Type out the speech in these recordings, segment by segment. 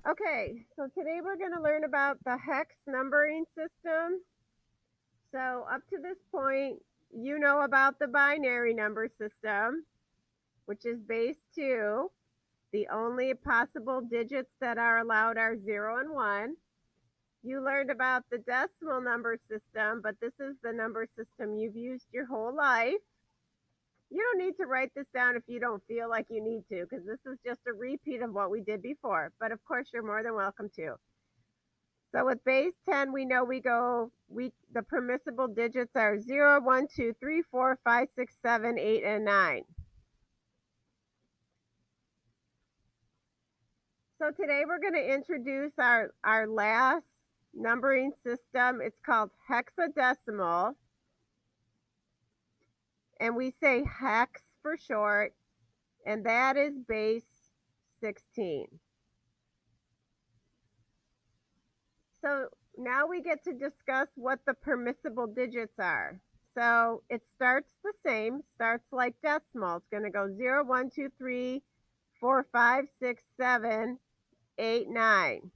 Okay, so today we're going to learn about the hex numbering system. So up to this point, you know about the binary number system, which is base 2. The only possible digits that are allowed are 0 and 1. You learned about the decimal number system, but this is the number system you've used your whole life. You don't need to write this down if you don't feel like you need to, because this is just a repeat of what we did before. But of course, you're more than welcome to. So with base 10, we know the permissible digits are 0, 1, 2, 3, 4, 5, 6, 7, 8, and 9. So today we're going to introduce our last numbering system. It's called hexadecimal. And we say hex for short, and that is base 16. So now we get to discuss what the permissible digits are. So it starts the same, starts like decimal. It's going to go 0, 1, 2, 3, 4, 5, 6, 7, 8, 9.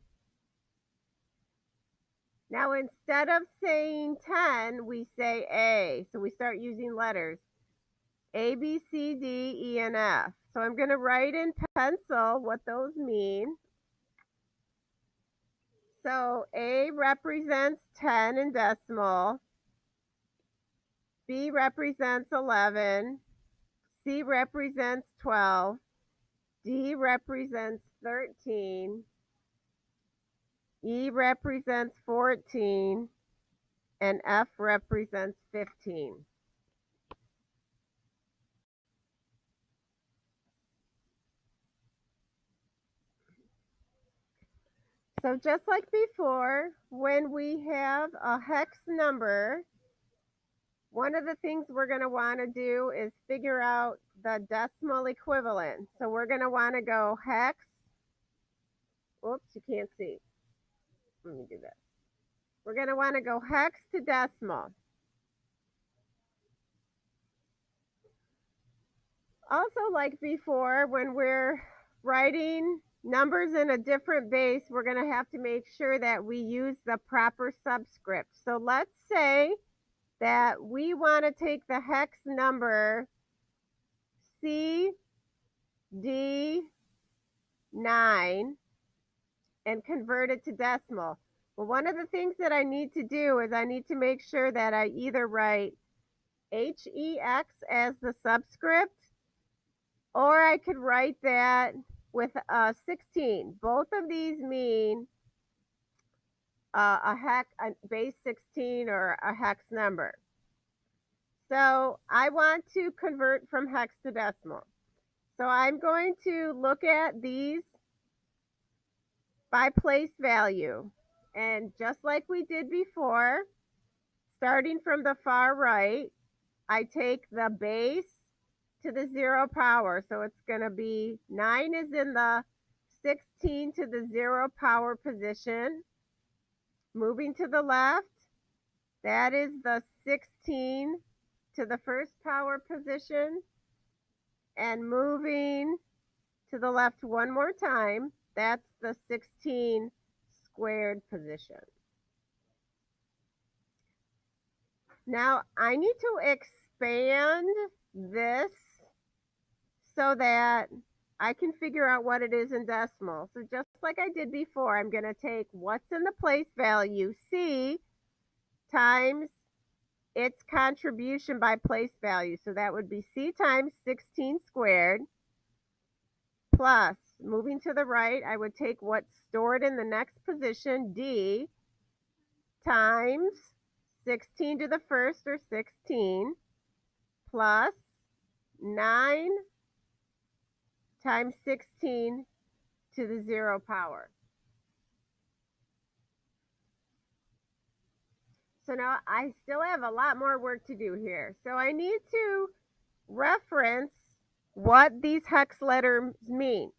Now instead of saying 10, we say A. So we start using letters. A, B, C, D, E, and F. So I'm going to write in pencil what those mean. So A represents 10 in decimal. B represents 11. C represents 12. D represents 13. E represents 14. And F represents 15. So just like before, when we have a hex number, one of the things we're going to want to do is figure out the decimal equivalent. So we're going to want to go hex. Oops, you can't see. Let me do that. We're going to want to go hex to decimal. Also, like before, when we're writing numbers in a different base, we're going to have to make sure that we use the proper subscript. So let's say that we want to take the hex number CD9 and convert it to decimal. Well, one of the things that I need to do is I need to make sure that I either write HEX as the subscript, or I could write that with 16. Both of these mean a base 16 or a hex number. So I want to convert from hex to decimal. So I'm going to look at these by place value. And just like we did before, starting from the far right, I take the base to the 0 power. So it's going to be 9 is in the 16 to the 0 power position. Moving to the left, that is the 16 to the first power position. And moving to the left one more time, that's the 16 squared position. Now I need to expand this so that I can figure out what it is in decimal. So just like I did before, I'm going to take what's in the place value, C, times its contribution by place value. So that would be C times 16 squared, plus, moving to the right, I would take what's stored in the next position, D, times 16 to the first, or 16, plus 9 times 16 to the 0 power. So now I still have a lot more work to do here. So I need to reference what these hex letters mean.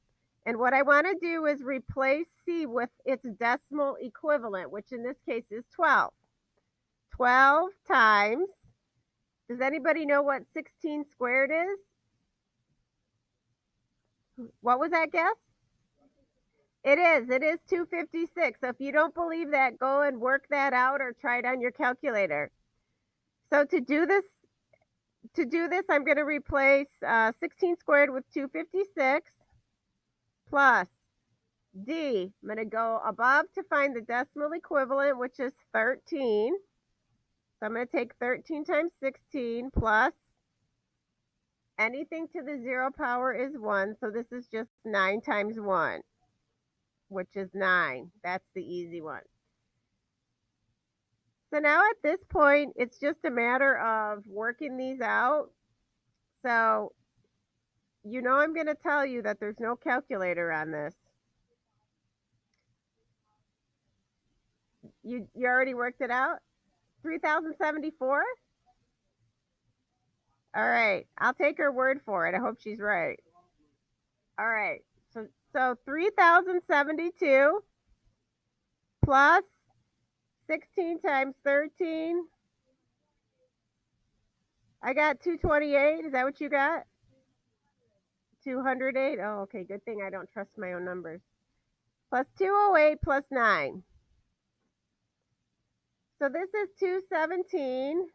And what I want to do is replace C with its decimal equivalent, which in this case is 12. 12 times, does anybody know what 16 squared is? What was that guess? It is 256. So if you don't believe that, go and work that out or try it on your calculator. So to do this, I'm going to replace 16 squared with 256 plus D. I'm going to go above to find the decimal equivalent, which is 13. So I'm going to take 13 times 16 plus anything to the 0 power is 1. So this is just 9 times 1, which is 9. That's the easy one. So now at this point, it's just a matter of working these out. So you know I'm going to tell you that there's no calculator on this. You already worked it out? 3074? All right. I'll take her word for it. I hope she's right. All right. So 3072 plus 16 times 13. I got 228. Is that what you got? 208. Oh, okay. Good thing I don't trust my own numbers. Plus 208 plus 9. So this is 217.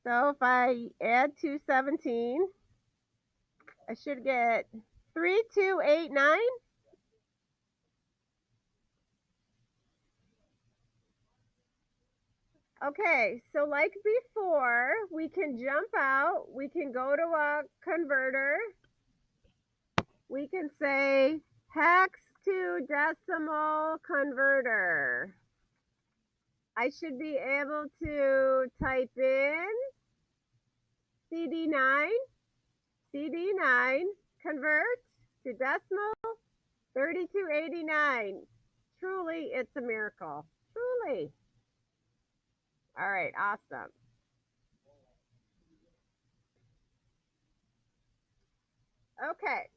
So if I add 217, I should get 3289. Okay, so like before, we can jump out. We can go to a converter. We can say hex to decimal converter. I should be able to type in CD9, convert to decimal, 3289. Truly, it's a miracle. Truly. All right, awesome. Okay,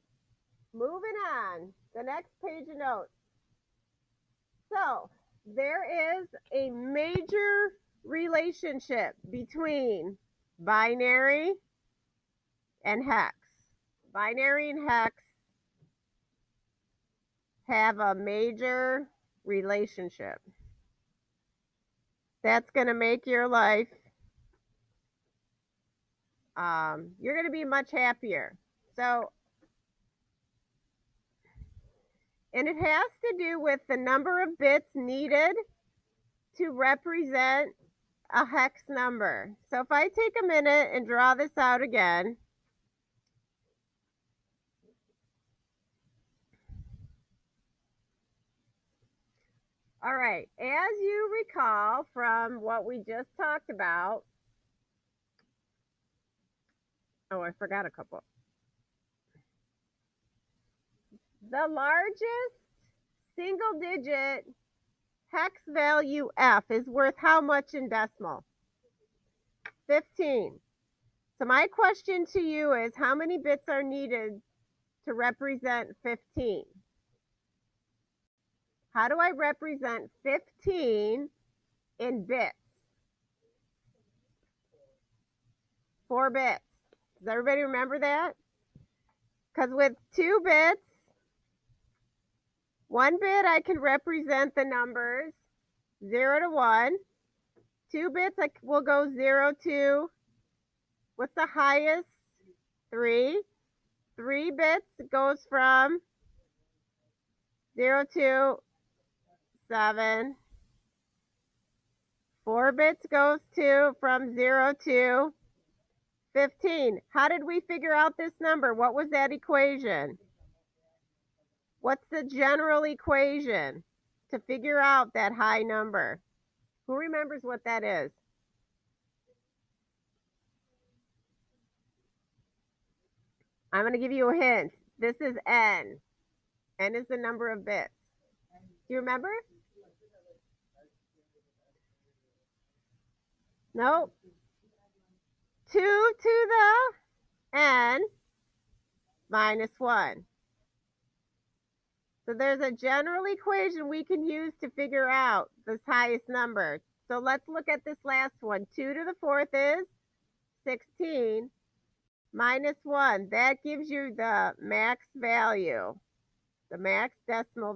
moving on. The next page of notes. So, there is a major relationship between binary and hex. Binary and hex have a major relationship. That's going to make your life, you're going to be much happier. So, and it has to do with the number of bits needed to represent a hex number. So if I take a minute and draw this out again, all right, as you recall from what we just talked about, oh, I forgot a couple. The largest single digit hex value F is worth how much in decimal? 15. So my question to you is, how many bits are needed to represent 15? How do I represent 15 in bits? 4 bits. Does everybody remember that? Because with 2 bits, 1 bit I can represent the numbers 0 to 1. 2 bits I will go 0 to, what's the highest? 3. 3 bits goes from 0 to 7. 4 bits goes to from 0 to 15. How did we figure out this number? What was that equation? What's the general equation to figure out that high number? Who remembers what that is? I'm going to give you a hint. This is n. N is the number of bits. Do you remember? Nope. 2 to the n minus 1. So there's a general equation we can use to figure out this highest number. So let's look at this last one. 2 to the 4th is 16 minus 1. That gives you the max value. the max decimal